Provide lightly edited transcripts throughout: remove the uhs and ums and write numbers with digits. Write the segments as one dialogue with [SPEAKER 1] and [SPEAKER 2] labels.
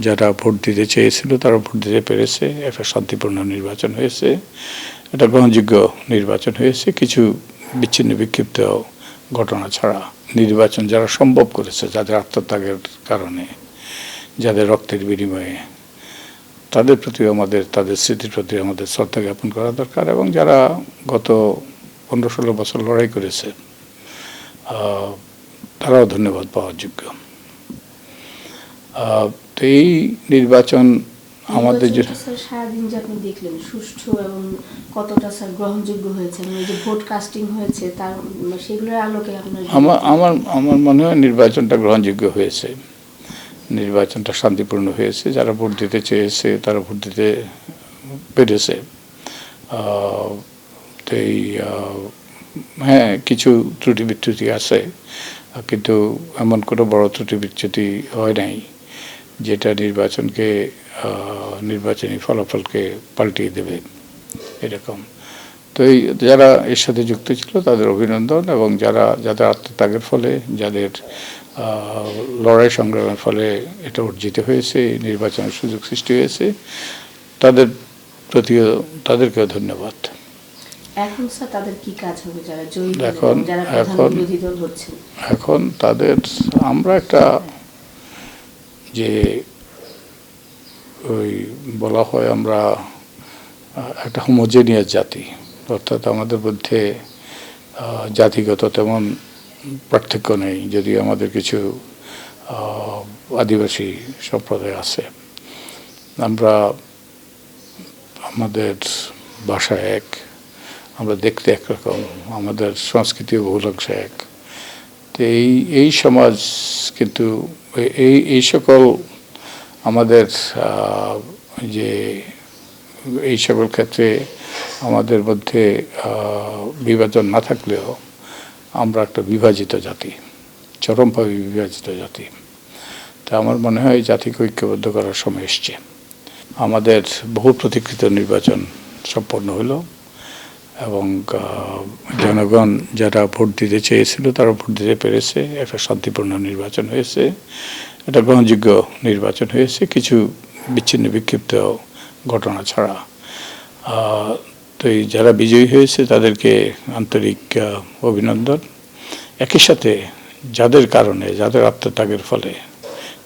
[SPEAKER 1] যারা ভোট দিতে চেয়েছিল তারা ভোট দিতে পেরেছে। একটা শান্তিপূর্ণ নির্বাচন হয়েছে, একটা গ্রহণযোগ্য নির্বাচন হয়েছে। কিছু বিচ্ছিন্ন বিক্ষিপ্ত ঘটনা ছাড়া নির্বাচন যারা সম্ভব করেছে, যাদের আত্মত্যাগের কারণে, যাদের রক্তের বিনিময়ে, তাদের প্রতি আমাদের, তাদের স্মৃতির প্রতি আমাদের শ্রদ্ধা জ্ঞাপন করা দরকার। এবং যারা গত 15-16 বছর লড়াই করেছে, তারাও ধন্যবাদ পাওয়ার যোগ্য। তো এই নির্বাচন আমাদের যে
[SPEAKER 2] সারাদিন যে আপনি দেখলেন সুষ্ঠু এবং কতটা স্যার গ্রহণযোগ্য হয়েছে, মানে যে ভোট কাস্টিং হয়েছে তার সেগুলোর আলোকে আপনার
[SPEAKER 1] আমার মনে হয় নির্বাচনটা গ্রহণযোগ্য হয়েছে, নির্বাচনটা শান্তিপূর্ণ হয়েছে। যারা ভোট দিতে চেয়েছে তারা ভোট দিতে পেরেছে। তো এই হ্যাঁ, কিছু ত্রুটি বিচ্যুতি আছে, কিন্তু এমন কোনো বড় ত্রুটি বিচ্যুতি হয় নাই যেটা নির্বাচনী ফলাফলকে পাল্টিয়ে দেবে এরকম। তো এই যারা এর সাথে যুক্ত ছিল তাদের অভিনন্দন, এবং যাদের আত্মত্যাগের ফলে, যাদের লড়াই সংগ্রামের ফলে এটা অর্জিত হয়েছে, নির্বাচনের সুযোগ সৃষ্টি হয়েছে, তাদেরকেও ধন্যবাদ।
[SPEAKER 2] এখন স্যার তাদের কি কাজ হবে যারা জয়ী
[SPEAKER 1] হবেন, যারা প্রধান বিরোধী দল হচ্ছেন? এখন তাদের আমরা একটা যে ওই বলা হয় আমরা একটা হোমোজেনিয়াস জাতি, অর্থাৎ আমাদের মধ্যে জাতিগত তেমন পার্থক্য নেই, যদিও আমাদের কিছু আদিবাসী সম্প্রদায় আছে। আমরা আমাদের ভাষা এক, আমরা দেখতে একরকম, আমাদের সংস্কৃতি বহুলাংশ এক। তো এই সমাজ কিন্তু এই সকল আমাদের যে এই সকল ক্ষেত্রে আমাদের মধ্যে বিভাজন না থাকলেও আমরা একটা বিভাজিত জাতি, চরমভাবে বিভাজিত জাতি। তা আমার মনে হয় জাতিকে ঐক্যবদ্ধ করার সময় এসছে। আমাদের বহু প্রতীক্ষিত নির্বাচন সম্পন্ন হলো, এবং জনগণ যারা ভোট দিতে চেয়েছিল তারা ভোট দিতে পেরেছে। একটা শান্তিপূর্ণ নির্বাচন হয়েছে, একটা গ্রহণযোগ্য নির্বাচন হয়েছে, কিছু বিচ্ছিন্ন বিক্ষিপ্ত ঘটনা ছাড়া। তো এই যারা বিজয়ী হয়েছে তাদেরকে আন্তরিক অভিনন্দন। একই সাথে যাদের কারণে, যাদের আত্মত্যাগের ফলে,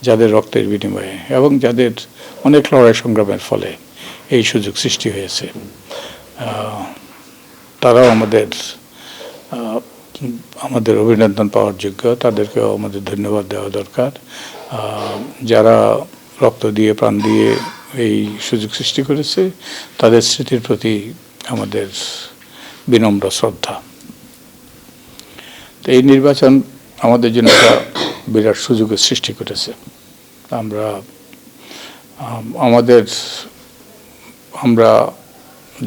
[SPEAKER 1] যাদের রক্তের বিনিময়ে এবং যাদের অনেক লড়াই সংগ্রামের ফলে এই সুযোগ সৃষ্টি হয়েছে, তারাও আমাদের অভিনন্দন পাওয়ার যোগ্য। তাদেরকেও আমাদের ধন্যবাদ দেওয়া দরকার। যারা রক্ত দিয়ে, প্রাণ দিয়ে এই সুযোগ সৃষ্টি করেছে, তাদের স্মৃতির প্রতি আমাদের বিনম্র শ্রদ্ধা। তো এই নির্বাচন আমাদের জন্য একটা বিরাট সুযোগের সৃষ্টি করেছে। আমরা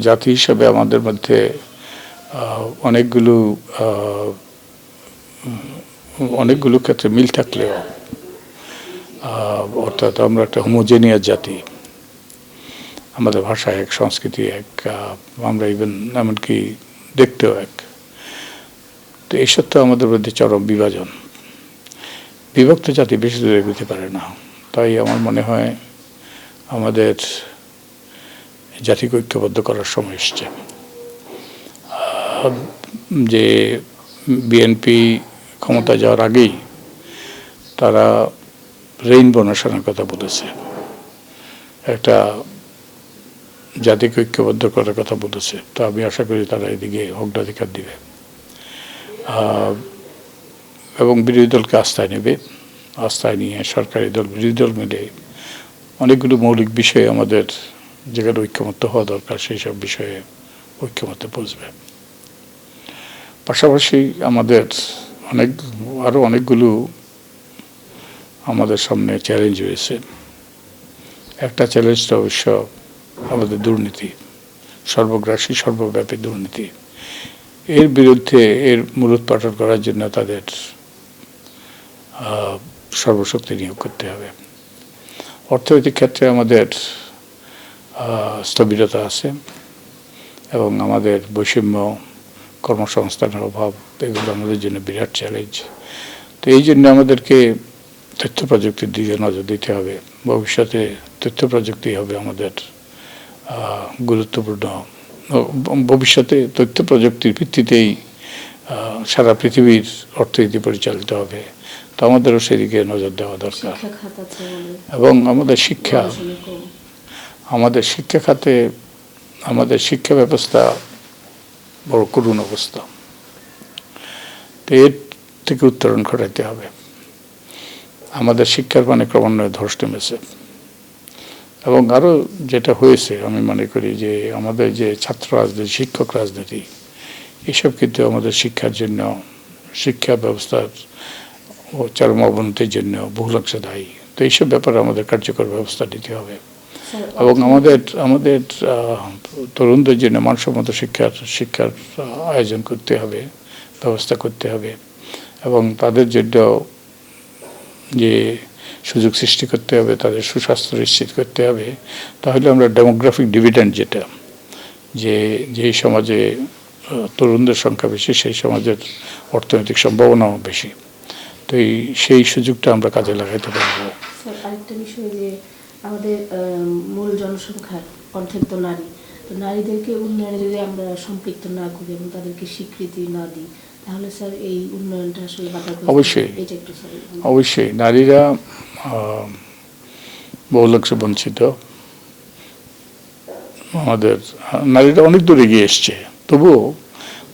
[SPEAKER 1] জাতি হিসেবে আমাদের মধ্যে অনেকগুলো ক্ষেত্রে মিল থাকলেও, অর্থাৎ আমরা একটা হোমোজেনিয়াস জাতি, আমাদের ভাষা এক, সংস্কৃতি এক, আমরা এমনকি দেখতেও এক। তো এই সত্ত্বেও আমাদের মধ্যে চরম বিভাজন। বিভক্ত জাতি বেশি দূরে এগোতে পারে না। তাই আমার মনে হয় আমাদের জাতিকে ঐক্যবদ্ধ করার সময় এসছে। যে বিএনপি ক্ষমতা যাওয়ার আগেই তারা রেইনবো নেশনের কথা বলেছে, একটা জাতিকে ঐক্যবদ্ধ করার কথা বলেছে। তো আমি আশা করি তারা এদিকে অগ্রাধিকার দিবে এবং বিরোধী দলকে আস্থায় নেবে। আস্থায় নিয়ে সরকারি দল, বিরোধী দল মিলে অনেকগুলো মৌলিক বিষয়ে আমাদের যেখানে ঐক্যমত্য হওয়া দরকার সেই সব বিষয়ে ঐক্যমত্যে পৌঁছবে। পাশাপাশি আমাদের আরও অনেকগুলো আমাদের সামনে চ্যালেঞ্জ রয়েছে। একটা চ্যালেঞ্জটা অবশ্য আমাদের দুর্নীতি, সর্বগ্রাসী সর্বব্যাপী দুর্নীতি। এর বিরুদ্ধে, এর মূলোৎপাটন করার জন্য তাদের সর্বশক্তি নিয়োগ করতে হবে। অর্থনৈতিক ক্ষেত্রে আমাদের স্থবিরতা আছে, এবং আমাদের বৈষম্য, কর্মসংস্থানের অভাব, এগুলো আমাদের জন্য বিরাট চ্যালেঞ্জ। তো এই জন্য আমাদেরকে তথ্য প্রযুক্তির দিকে নজর দিতে হবে। ভবিষ্যতে তথ্য প্রযুক্তি হবে আমাদের গুরুত্বপূর্ণ। ভবিষ্যতে তথ্য প্রযুক্তির ভিত্তিতেই সারা পৃথিবীর অর্থনীতি পরিচালিত হবে। তো আমাদেরও সেদিকে নজর দেওয়া দরকার। এবং আমাদের শিক্ষা খাতে আমাদের শিক্ষা ব্যবস্থা বড় করুণ অবস্থা। তো এর থেকে উত্তরণ ঘটাতে হবে। আমাদের শিক্ষার মানে ক্রমান্বয়ে ধস নেমেছে। এবং আরও যেটা হয়েছে, আমি মনে করি যে আমাদের যে ছাত্র রাজনীতি, শিক্ষক রাজনীতি, এসব কিন্তু আমাদের শিক্ষার জন্য, শিক্ষা ব্যবস্থার চরম অবনতির জন্য বহুলাংশে দায়ী। তো এইসব ব্যাপারে আমাদের কার্যকর ব্যবস্থা নিতে হবে। এবং আমাদের তরুণদের জন্য মানসম্মত শিক্ষার আয়োজন করতে হবে, ব্যবস্থা করতে হবে। এবং তাদের জন্য যে সুযোগ সৃষ্টি করতে হবে, তাদের সুস্বাস্থ্য নিশ্চিত করতে হবে। তাহলে আমরা ডেমোগ্রাফিক ডিভিডেন্ড যেটা, যেই সমাজে তরুণদের সংখ্যা বেশি, সেই সমাজের অর্থনৈতিক সম্ভাবনাও বেশি। তো সেই সুযোগটা আমরা কাজে লাগাইতে পারবো।
[SPEAKER 2] আরেকটা বিষয় যে আমাদের মূল জনসংখ্যার অর্ধেক তো নারী। তো নারীদেরকে উন্নয়নে যদি আমরা সম্পৃক্ত না করি এবং তাদেরকে স্বীকৃতি না দিই, তাহলে স্যার এই উন্নয়নটা আসলে বাধাগ্রস্ত।
[SPEAKER 1] অবশ্যই নারীরা বহুলাংশে বঞ্চিত। আমাদের নারীরা অনেক দূর এগিয়ে এসছে, তবুও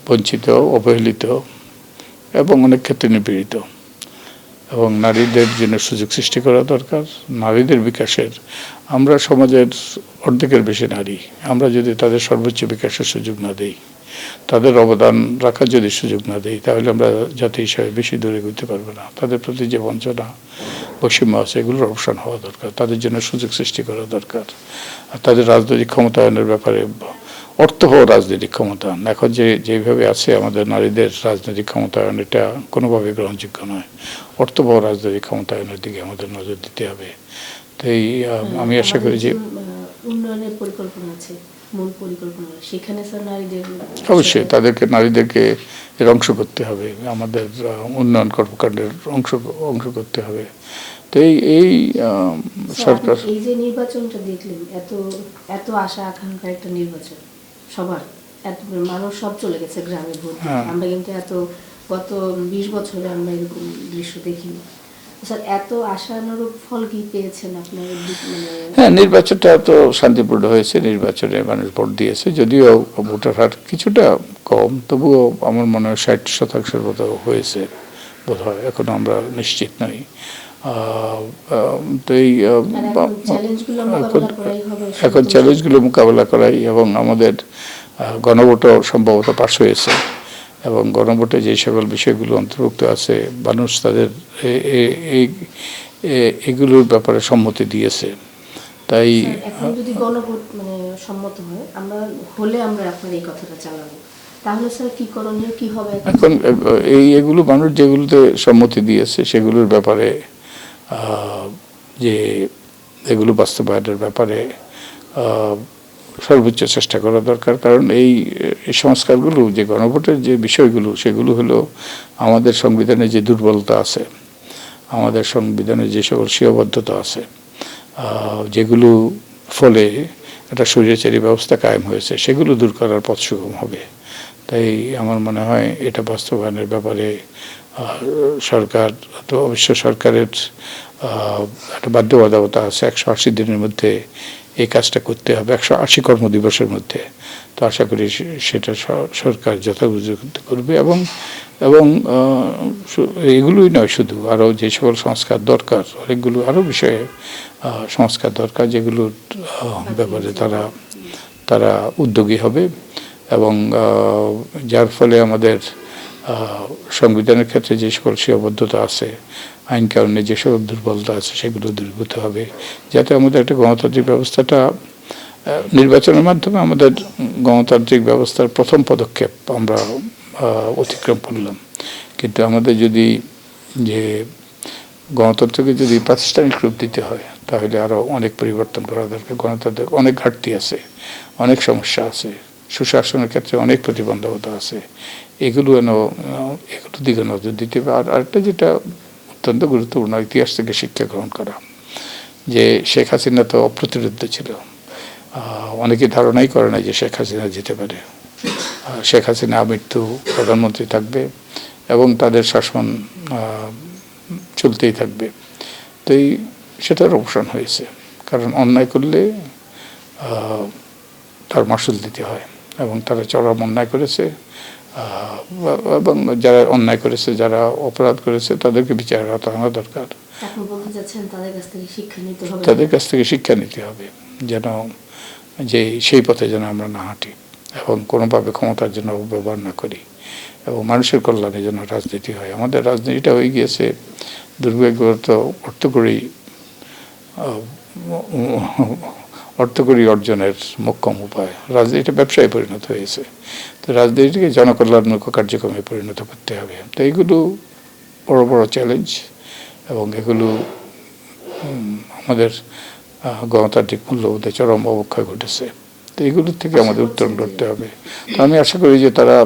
[SPEAKER 1] বঞ্চিত, অবহেলিত এবং অনেক ক্ষেত্রে নিপীড়িত। এবং নারীদের জন্য সুযোগ সৃষ্টি করা দরকার। নারীদের বিকাশের, আমরা সমাজের অর্ধেকের বেশি নারী, আমরা যদি তাদের সর্বোচ্চ বিকাশের সুযোগ না দেই, তাদের অবদান রাখার যদি সুযোগ না দেই, তাহলে আমরা জাতি হিসাবে বেশি দূরে এগোতে পারবো না। তাদের প্রতি যে বঞ্চনা, বৈষম্য আছে, এগুলোর অবসান হওয়া দরকার। তাদের জন্য সুযোগ সৃষ্টি করা দরকার। আর তাদের রাজনৈতিক ক্ষমতায়নের ব্যাপারে, অর্থবহ রাজনৈতিক ক্ষমতায়ন, এখন যেভাবে আছে আমাদের নারীদের রাজনৈতিক ক্ষমতায়ন, এটা কোনোভাবে গ্রহণযোগ্য নয়। অর্থবহ রাজনৈতিক ক্ষমতায়নের দিকে আমাদের নজর দিতে হবে। তো আমি আশা করি যে
[SPEAKER 2] উন্নয়নের পরিকল্পনা আছে, মূল পরিকল্পনা, সেখানে স্যার
[SPEAKER 1] অবশ্যই নারীদেরকে এর অংশ করতে হবে, আমাদের উন্নয়ন কর্মকাণ্ডের অংশ করতে হবে। তো এই সরকার,
[SPEAKER 2] এই যে নির্বাচনটা দেখলেন, এত আশা আকাঙ্ক্ষার একটা নির্বাচন, সবার এত মানুষ সব চলে গেছে গ্রামে ভোট। আমরা কিন্তু গত 20 বছরে আমরা এরকম দৃশ্য দেখিনি। স্যার এত আশানুরূপ ফল কি পেয়েছেন আপনার?
[SPEAKER 1] হ্যাঁ, নির্বাচনটা তো শান্তিপূর্ণ হয়েছে। নির্বাচনে মানুষ ভোট দিয়েছে, যদিও ভোটার হার কিছুটা কম, তবুও আমার মনে হয় 60% মতো হয়েছে বোধ হয়, এখনো আমরা নিশ্চিত নই। তো এখন চ্যালেঞ্জগুলো মোকাবেলা করাই, এবং আমাদের গণভোটও সম্ভবত পাস হয়েছে, এবং গণভোটে যে সকল বিষয়গুলো অন্তর্ভুক্ত আছে, মানুষ তাদের এগুলোর ব্যাপারে সম্মতি দিয়েছে। তাই
[SPEAKER 2] এখন যদি গণভোট সম্মত হয়, আমরা আপনার এই কথাটা চালাবো, তাহলে স্যার কি করণীয়, কি হবে
[SPEAKER 1] এখন? এগুলো মানুষ যেগুলোতে সম্মতি দিয়েছে সেগুলোর ব্যাপারে, যে এগুলো বাস্তবায়নের ব্যাপারে সর্বোচ্চ চেষ্টা করা দরকার। কারণ এই সংস্কারগুলো, যে গণভোটের যে বিষয়গুলো, সেগুলো হলো আমাদের সংবিধানে যে দুর্বলতা আছে, আমাদের সংবিধানে যে সকল সীমাবদ্ধতা আছে, যেগুলো ফলে একটা স্বৈরাচারী ব্যবস্থা কায়েম হয়েছে, সেগুলো দূর করার পথ সুগম হবে। তাই আমার মনে হয় এটা বাস্তবায়নের ব্যাপারে সরকার, তো অবশ্য সরকারের একটা বাধ্যবাধকতা আছে, 180 দিনের মধ্যে এই কাজটা করতে হবে, 180 কর্মদিবসের মধ্যে। তো আশা করি সেটা সরকার যথাযথ করবে। এবং এগুলোই নয়, শুধু আরও যে সকল সংস্কার দরকার, অনেকগুলো আরও বিষয়ে সংস্কার দরকার, যেগুলোর ব্যাপারে তারা উদ্যোগী হবে। এবং যার ফলে আমাদের সংবিধানের ক্ষেত্রে যে সকল সীমাবদ্ধতা আছে, আইন কানুনে যে সকল দুর্বলতা আছে, সেগুলো দূরীভূত হবে, যাতে আমাদের একটা গণতান্ত্রিক ব্যবস্থাটা, নির্বাচনের মাধ্যমে আমাদের গণতান্ত্রিক ব্যবস্থার প্রথম পদক্ষেপ আমরা অতিক্রম করলাম। কিন্তু আমাদের যদি গণতন্ত্রকে যদি প্রাতিষ্ঠানিক রূপ দিতে হয়, তাহলে আরও অনেক পরিবর্তন করা দরকার। গণতন্ত্রের অনেক ঘাটতি আছে, অনেক সমস্যা আছে, সুশাসনের ক্ষেত্রে অনেক প্রতিবন্ধকতা আছে। এগুলো দিকে নজর দিতে হবে। আর আরেকটা যেটা অত্যন্ত গুরুত্বপূর্ণ, ইতিহাস থেকে শিক্ষা গ্রহণ করা। যে শেখ হাসিনা তো অপ্রতিরোধ্য ছিল, অনেকে ধারণাই করে না যে শেখ হাসিনা যেতে পারে। শেখ হাসিনা আমৃত্যু প্রধানমন্ত্রী থাকবে এবং তাদের শাসন চলতেই থাকবে। তো সেটার অবসান হয়েছে, কারণ অন্যায় করলে তার মাসুল দিতে হয় এবং তারা চরম অন্যায় করেছে। এবং যারা অন্যায় করেছে, যারা অপরাধ করেছে, তাদেরকে বিচার আনা দরকার। তাদের কাছ থেকে শিক্ষা নিতে হবে, যেন যে সেই পথে যেন আমরা না হাঁটি এবং কোনোভাবে ক্ষমতার জন্য ব্যবহার না করি এবং মানুষের কল্যাণে যেন রাজনীতি হয়। আমাদের রাজনীতিটা হয়ে গিয়েছে দুর্ভাগ্যবশত অর্থকরী অর্জনের মোক্ষম উপায়। রাজনীতিটা ব্যবসায় পরিণত হয়েছে। তো রাজনীতিকে জনকল্যাণমূলক কার্যক্রমে পরিণত করতে হবে। তো এইগুলো বড় বড় চ্যালেঞ্জ এবং এগুলো আমাদের গণতান্ত্রিক মূল্যবোধে চরম অবক্ষয় ঘটেছে। তো এগুলোর থেকে আমাদের উত্তরণ করতে হবে। তো আমি আশা করি যে তারা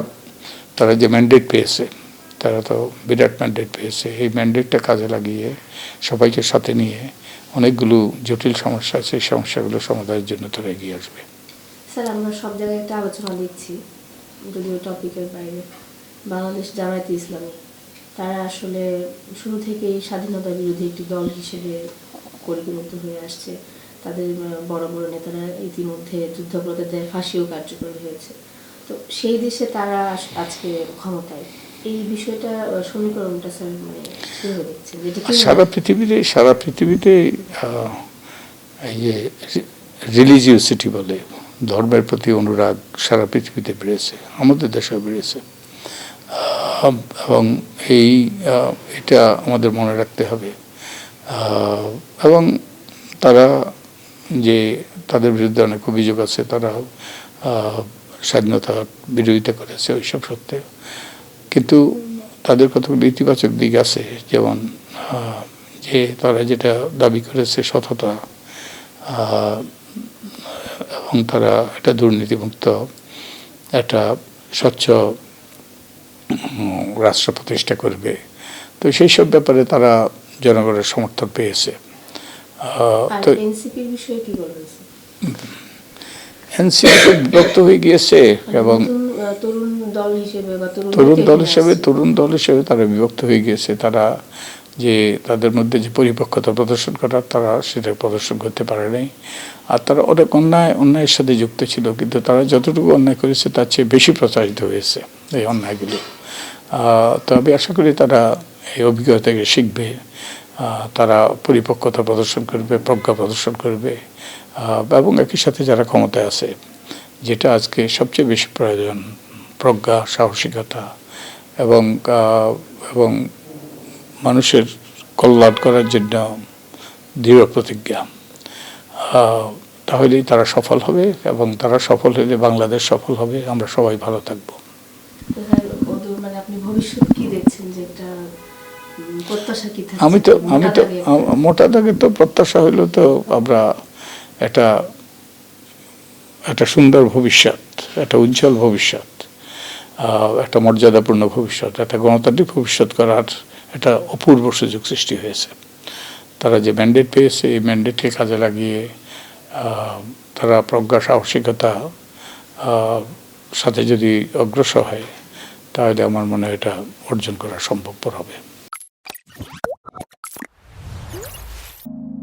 [SPEAKER 1] যে ম্যান্ডেট পেয়েছে, তারা তো বিরাট ম্যান্ডেট পেয়েছে, এই ম্যান্ডেটটা কাজে লাগিয়ে সবাইকে সাথে নিয়ে অনেকগুলো জটিল সমস্যা আছে, এই সমস্যাগুলো সমাধানের জন্য তারা এগিয়ে আসবে।
[SPEAKER 2] স্যার, আমরা সব জায়গায় একটা আলোচনা দেখছি, যদিও টপিকের বাইরে। বাংলাদেশ জামায়াতে ইসলামী তারা আসলে শুরু থেকেই স্বাধীনতা বিরোধী একটি দল হিসেবে পরিগণিত হয়ে আসছে। তাদের বড় বড় নেতারা ইতিমধ্যে যুদ্ধাপরাধীদের ফাঁসিও কার্যকর হয়েছে। তো সেই দেশে তারা আজকে ক্ষমতায়, এই বিষয়টা সমীকরণটা স্যার মানে কিভাবে দেখছেন?
[SPEAKER 1] সারা পৃথিবীতে এই যে রিলিজিওসিটি বলে, ধর্মের প্রতি অনুরাগ সারা পৃথিবীতে বেড়েছে, আমাদের দেশেও বেড়েছে। এবং এটা আমাদের মনে রাখতে হবে। এবং তারা যে তাদের বিরুদ্ধে অনেক অভিযোগ আছে, তারা স্বাধীনতার বিরোধিতা করেছে, ওইসব সত্ত্বেও কিন্তু তাদের কতগুলো ইতিবাচক দিক আছে। যেমন যে তারা যেটা দাবি করেছে সততা, এবং তারা একটা দুর্নীতিমুক্ত একটা স্বচ্ছ রাষ্ট্র প্রতিষ্ঠা করবে। তো সেই সব ব্যাপারে তারা জনগণের সমর্থন পেয়েছে। তো এনসিপি বিভক্ত হয়ে গিয়েছে এবং তরুণ দল হিসেবে তারা বিভক্ত হয়ে গিয়েছে। তারা যে তাদের মধ্যে যে পরিপক্কতা প্রদর্শন করার, তারা সেটা প্রদর্শন করতে পারে নাই। আর তারা অনেক অন্যায়ের সাথে যুক্ত ছিল, কিন্তু তারা যতটুকু অন্যায় করেছে তার চেয়ে বেশি প্রচারিত হয়েছে এই অন্যায়গুলো। তো আমি আশা করি তারা এই অভিজ্ঞতা থেকে শিখবে, তারা পরিপক্কতা প্রদর্শন করবে, প্রজ্ঞা প্রদর্শন করবে। এবং একই সাথে যারা ক্ষমতায় আছে, যেটা আজকে সবচেয়ে বেশি প্রয়োজন, প্রজ্ঞা, সাহসিকতা এবং মানুষের কল্যাণ করার জন্য দৃঢ় প্রতিজ্ঞা, তাহলেই তারা সফল হবে। এবং তারা সফল হলে বাংলাদেশ সফল হবে, আমরা সবাই ভালো থাকবো। আমি তো মোটা দাগে তো প্রত্যাশা হইল তো আমরা একটা সুন্দর ভবিষ্যৎ, একটা উজ্জ্বল ভবিষ্যৎ, একটা মর্যাদাপূর্ণ ভবিষ্যৎ, একটা গণতান্ত্রিক ভবিষ্যৎ করার একটা অপূর্ব সুযোগ সৃষ্টি হয়েছে। তারা যে ম্যান্ডেট পেয়েছে, এই ম্যান্ডেটকে কাজে লাগিয়ে তারা প্রজ্ঞা, সাহসিকতা সাথে যদি অগ্রসর হয়, তাহলে আমার মনে হয় এটা অর্জন করা সম্ভবপর হবে।